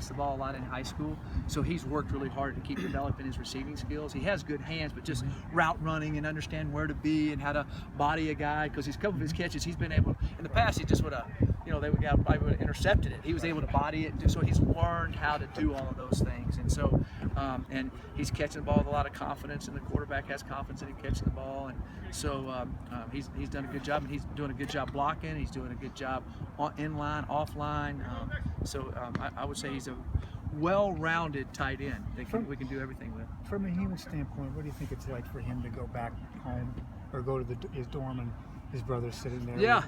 catch the ball a lot in high school, so he's worked really hard to keep developing his receiving skills. He has good hands, but just route running and understand where to be and how to body a guy, because he's couple of his catches he's been able, in the past he just would have, they would have probably intercepted it. He was able to body it, so he's learned how to do all of those things. And so and he's catching the ball with a lot of confidence, and the quarterback has confidence in him catching the ball. And so he's done a good job, and he's doing a good job blocking. He's doing a good job in line, off line. I would say he's a well-rounded tight end that we can do everything with. From a human standpoint, what do you think it's like for him to go back home or go to his dorm and his brother's sitting there, yeah,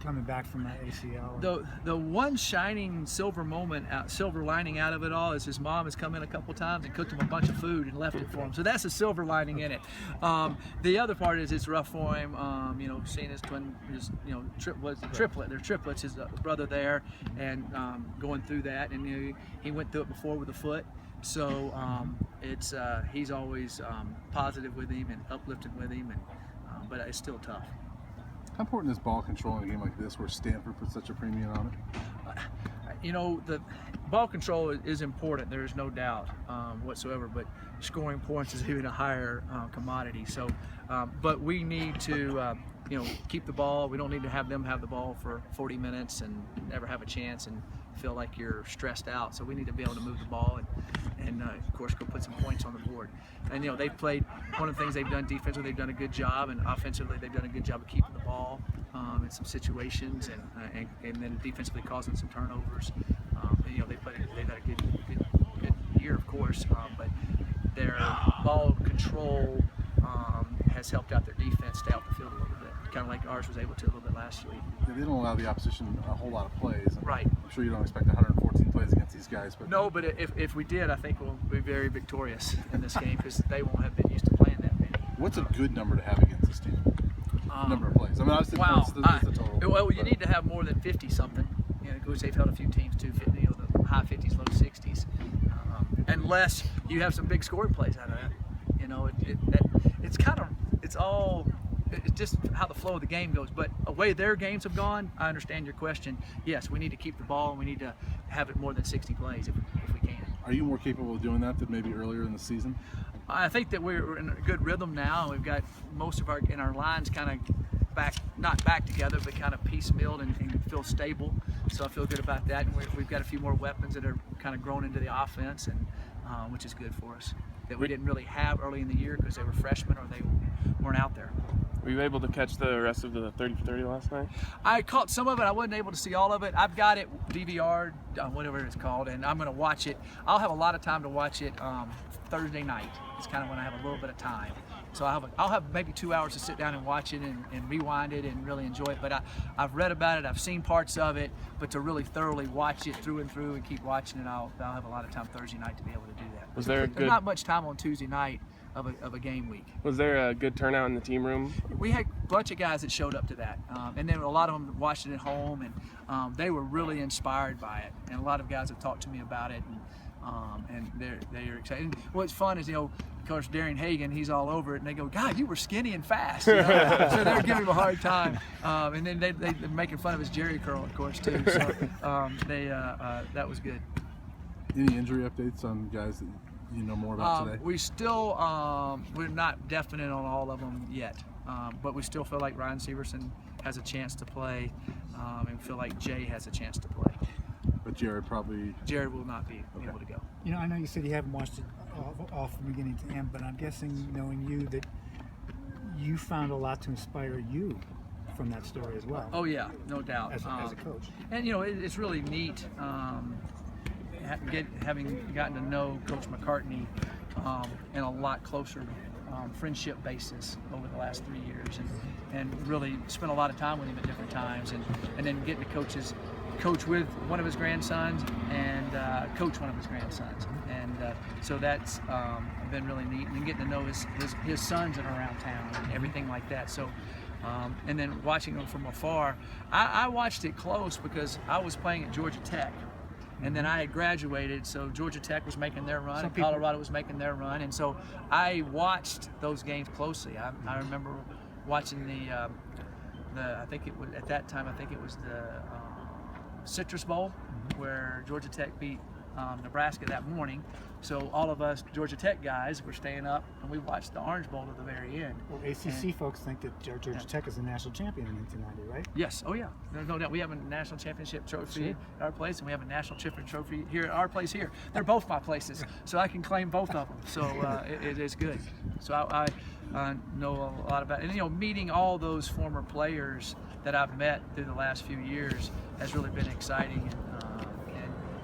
coming back from that ACL? The one shining silver lining out of it all is his mom has come in a couple times and cooked him a bunch of food and left it for him. So that's a silver lining in it. The other part is it's rough for him, seeing his triplet. They're triplets, his brother there, and going through that. And he went through it before with a foot. So he's always positive with him and uplifted with him, but it's still tough. How important is ball control in a game like this, where Stanford puts such a premium on it? The ball control is important. There is no doubt whatsoever. But scoring points is even a higher commodity. So, but we need to, keep the ball. We don't need to have them have the ball for 40 minutes and never have a chance and feel like you're stressed out. So we need to be able to move the ball and of course go put some points on the board. And they've played, one of the things they've done defensively, they've done a good job, and offensively they've done a good job of keeping the ball in some situations and then defensively causing some turnovers. They've had a good year, of course, but their ball control has helped out their defense stay off the field a little bit, kind of like ours was able to a little bit last week. Yeah, they don't allow the opposition a whole lot of plays. Right. I'm sure you don't expect 114 plays against these guys, but no. But if we did, I think we'll be very victorious in this game, because they won't have been used to playing that many. What's a good number to have against this team? Number of plays. I mean, obviously points is the total. Well, you need to have more than 50 something. Because they've held a few teams to the high 50s, low 60s. Unless you have some big scoring plays out of that. It's just how the flow of the game goes. But the way their games have gone, I understand your question. Yes, we need to keep the ball, and we need to have it more than 60 plays if we can. Are you more capable of doing that than maybe earlier in the season? I think that we're in a good rhythm now. We've got most of our lines kind of not back together, but kind of piecemealed and feel stable. So I feel good about that. And we've got a few more weapons that are kind of grown into the offense, and which is good for us, that we didn't really have early in the year because they were freshmen or they weren't out there. Were you able to catch the rest of the 30 for 30 last night? I caught some of it. I wasn't able to see all of it. I've got it DVR, whatever it's called, and I'm going to watch it. I'll have a lot of time to watch it Thursday night. It's kind of when I have a little bit of time. So I'll have maybe 2 hours to sit down and watch it and rewind it and really enjoy it. But I've read about it, I've seen parts of it, but to really thoroughly watch it through and through and keep watching it, I'll have a lot of time Thursday night to be able to do that. There's not much time on Tuesday night of a game week. Was there a good turnout in the team room? We had a bunch of guys that showed up to that, and then a lot of them watched it at home, and they were really inspired by it. And a lot of guys have talked to me about it, and they're excited. And what's fun is, of course, Darian Hagan, he's all over it, and they go, God, you were skinny and fast. So they're giving him a hard time. And then they're making fun of his Jerry curl, of course, too. So that was good. Any injury updates on guys that you know more about today? We still, we're not definite on all of them yet, but we still feel like Ryan Severson has a chance to play, and feel like Jay has a chance to play. But Jared will not be able to go. I know you said you haven't watched it off from beginning to end, but I'm guessing, knowing you, that you found a lot to inspire you from that story as well. Oh yeah, no doubt. As a coach. And it's really neat having gotten to know Coach McCartney in a lot closer friendship basis over the last 3 years, and really spent a lot of time with him at different times, and then getting to coach with one of his grandsons and coach one of his grandsons, and so that's been really neat, and then getting to know his sons that are around town and everything like that. So and then watching them from afar, I watched it close because I was playing at Georgia Tech, and then I had graduated, so Georgia Tech was making their run, and Colorado was making their run, and so I watched those games closely. I remember watching I think it was at that time, I think it was the Citrus Bowl, where Georgia Tech beat Nebraska that morning. So all of us Georgia Tech guys were staying up and we watched the Orange Bowl to the very end. Well, ACC folks think that Georgia Tech is the national champion in 1990, right? Yes. Oh yeah. There's no doubt. We have a national championship trophy Sure. at our place, and we have a national championship trophy here at our place here. They're both my places, so I can claim both of them. So it is good. So I know a lot about it. And meeting all those former players that I've met through the last few years has really been exciting.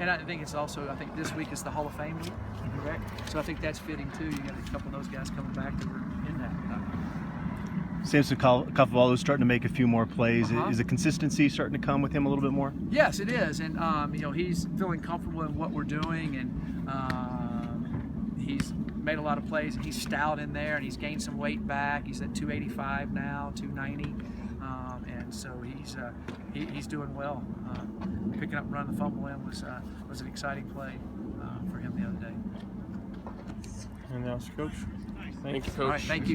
And I think it's also, I think this week is the Hall of Fame week, correct? So I think that's fitting too. You got a couple of those guys coming back that were in that. Samson Cafavalu starting to make a few more plays. Is the consistency starting to come with him a little bit more? Yes, it is, and he's feeling comfortable in what we're doing, and he's made a lot of plays, and he's stout in there, and he's gained some weight back. He's at 285 now, 290, and so he's doing well. Picking up and running the fumble in was an exciting play for him the other day. And now, Coach. Thank you, Coach. All right, thank you.